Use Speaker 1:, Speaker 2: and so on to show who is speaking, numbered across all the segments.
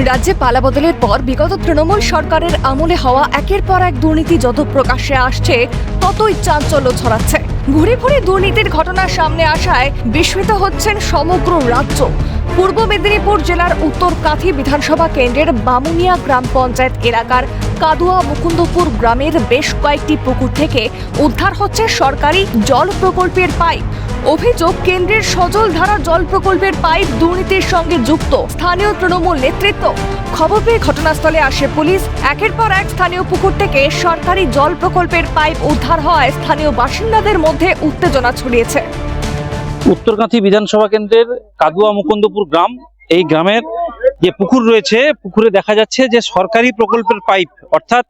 Speaker 1: রাজ্যে পালাবদলের পর বিগত তৃণমূল সরকারের আমলে হওয়া একের পর এক দুর্নীতি যত প্রকাশ্যে আসছে ততই চাঞ্চল্য ছড়াচ্ছে। ঘুরে ঘুরে দুর্নীতির ঘটনা সামনে আসায় বিস্মিত হচ্ছেন সমগ্র রাজ্য। পূর্ব মেদিনীপুর জেলার উত্তর কাঁথি বিধানসভা কেন্দ্রের বামুনিয়া গ্রাম পঞ্চায়েত এলাকার কাদুয়া মুকুন্দপুর গ্রামের বেশ কয়েকটি পুকুর থেকে উদ্ধার হচ্ছে সরকারি জল প্রকল্পের পাইপ। অভিযোগ, কেন্দ্রের সজল ধারা জল প্রকল্পের পাইপ দুর্নীতির সঙ্গে যুক্ত স্থানীয় তৃণমূল নেতৃত্ব। খবর পেয়ে ঘটনাস্থলে আসে পুলিশ। একের পর এক স্থানীয় পুকুর থেকে সরকারি জল প্রকল্পের পাইপ উদ্ধার হওয়ায় স্থানীয় বাসিন্দাদের মধ্যে উত্তেজনা ছড়িয়েছে।
Speaker 2: উত্তরকাঁথি বিধানসভা কেন্দ্রের কাদুয়া মুকুন্দপুর গ্রাম, এই গ্রামের যে পুকুর রয়েছে, পুকুরে দেখা যাচ্ছে যে সরকারি প্রকল্পের পাইপ, অর্থাৎ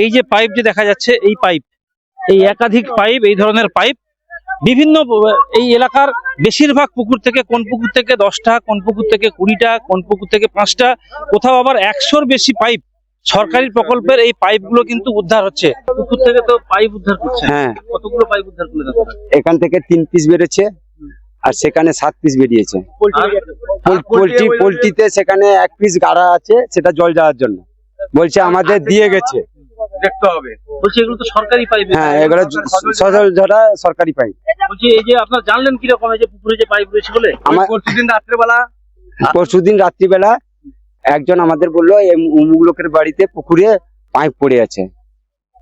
Speaker 2: এই যে পাইপ যে দেখা যাচ্ছে, এই পাইপ, এই একাধিক পাইপ, এই ধরনের পাইপ বিভিন্ন এই এলাকার বেশিরভাগ পুকুর থেকে, কোন পুকুর থেকে 10টা, কোন পুকুর থেকে 20টা, কোন পুকুর থেকে 5টা, কোথাও আবার 100-র বেশি পাইপ, সরকারি প্রকল্পের এই পাইপগুলো কিন্তু উদ্ধার হচ্ছে। পুকুর থেকে তো পাইপ উদ্ধার করছে। হ্যাঁ, কতগুলো পাইপ উদ্ধার করলেন আপনারা?
Speaker 3: এখান থেকে 3 পিস বেরিয়েছে আর সেখানে 7 পিস বেরিয়েছে। পোল্ট্রিতে সেখানে 1 পিস গাড়া আছে, সেটা জল যাওয়ার জন্য বলছে আমাদের দিয়ে গেছে,
Speaker 2: দেখতে হবে। বলছি এগুলো তো সরকারি পাইপ।
Speaker 3: হ্যাঁ, এগুলো সজল ধারা সরকারি পাইপ।
Speaker 2: বলছি এই যে আপনারা জানলেন কি রকম এই যে পুকুরে যে পাইপ রয়েছে বলে?
Speaker 3: পরশুদিন রাত্রিবেলা একজন আমাদের বললো অমুক লোকের বাড়িতে পুকুরে পাইপ পড়ে আছে।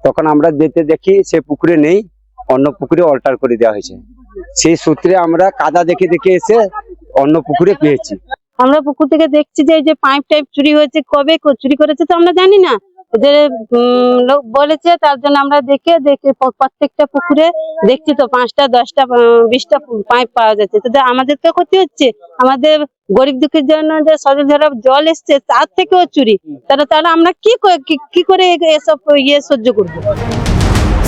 Speaker 3: তখন আমরা যেতে দেখি সে পুকুরে নেই, অন্য পুকুরে অল্টার করে দেওয়া হয়েছে। সেই সূত্রে আমরা কাদা দেখে দেখে এসে অন্য পুকুরে পেয়েছি।
Speaker 4: আমরা পুকুর থেকে দেখছি যে এই যে পাইপ টাইপ চুরি হয়েছে, কবে চুরি করেছে তো আমরা জানি না, যে লোক বলেছে, তার জন্য আমরা দেখে প্রত্যেকটা পুকুরে দেখছি তো 5টা, 10টা, 20টা পাইপ পাওয়া যাচ্ছে। তো আমাদের তো ক্ষতি হচ্ছে, আমাদের গরিব দুঃখের জন্য যে সজল ধারা জল এসছে তার থেকেও চুরি। তাহলে আমরা কি করে এসব সহ্য করবো?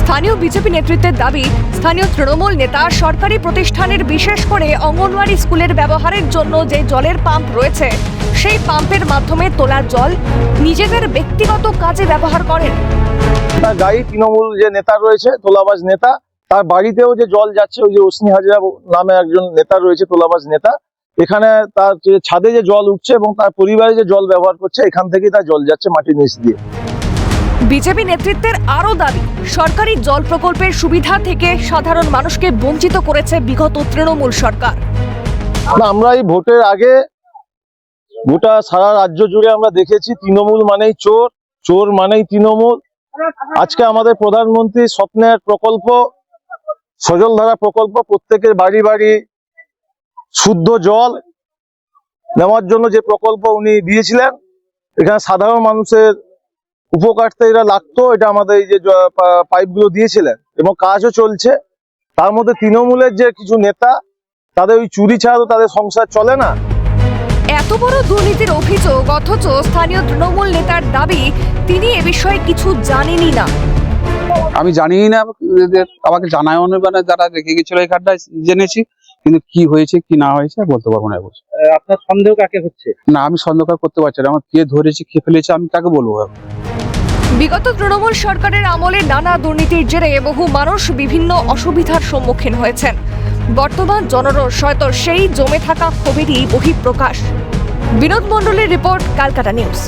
Speaker 1: স্থানীয় বিজেপি নেতৃত্বের দাবি, স্থানীয় তৃণমূল নেতা সরকারি প্রতিষ্ঠানের, বিশেষ করে অঙ্গনওয়াড়ি স্কুলের ব্যবহারের জন্য যে জলের পাম্প রয়েছে, সেই পাম্পের মাধ্যমে তোলা জল নিজেদের ব্যক্তিগত কাজে ব্যবহার করেন।
Speaker 5: গাই তৃণমূল যে নেতা রয়েছে, তোলাবাজ নেতা, তার বাড়িতেও যে জল যাচ্ছে, ওই যে অসনি হাজরা নামে একজন নেতা রয়েছে, তোলাবাজ নেতা, এখানে তার ছাদে যে জল উঠছে এবং তার পরিবারে যে জল ব্যবহার করছে, এখান থেকেই তার জল যাচ্ছে মাটির নিচ দিয়ে।
Speaker 1: বিজেপি নেতৃত্বের আরও দাবি, সরকারি জল প্রকল্পের সুবিধা থেকে সাধারণ মানুষকে বঞ্চিত করেছে বিগত তৃণমূল সরকার।
Speaker 5: আমরা এই ভোটের আগে গোটা সারা রাজ্য জুড়ে আমরা দেখেছি তৃণমূল মানেই চোর, চোর মানেই তৃণমূল। আজকে আমাদের প্রধানমন্ত্রী স্বপ্নের প্রকল্প সজল ধারা প্রকল্প, প্রত্যেকের বাড়ি বাড়ি শুদ্ধ জল নেওয়ার জন্য যে প্রকল্প উনি দিয়েছিলেন, এখানে সাধারণ মানুষের উপকারটা এরা লাগতো, এটা আমাদের এই যে পাইপগুলো দিয়েছিলেন এবং কাজও চলছে। তার মধ্যে তৃণমূলের যে কিছু নেতা, তাদের ওই চুরি ছাড়া তাদের সংসার চলে না।
Speaker 1: এত বড় দুর্নীতির অভিযোগ, অথচ স্থানীয় তৃণমূল নেতার দাবি তিনি এ বিষয়ে কিছু জানেনই না।
Speaker 6: আমি জানিই না, আমাকে জানায়ও না, মানে যারা রেখে গেছিল এই কার্ডটা জেনেছি, কিন্তু কি হয়েছে কি না হয়েছে বলতে পারবো না।
Speaker 2: আপনার সন্দেহ কাকে হচ্ছে? না,
Speaker 6: আমি সন্দেহ করতে পারছি না, আমার কে ধরেছে কে ফেলেছে আমি কাকে বলবো।
Speaker 1: বিগত তৃণমূল সরকারের আমলে নানা দুর্নীতির জেরে বহু মানুষ বিভিন্ন অসুবিধার সম্মুখীন হয়েছেন। বর্তমান জনরোষ হয়তো সেই জমে থাকা ক্ষোভেরই বহিঃপ্রকাশ। বিনোদ মণ্ডলের রিপোর্ট, ক্যালকাটা নিউজ।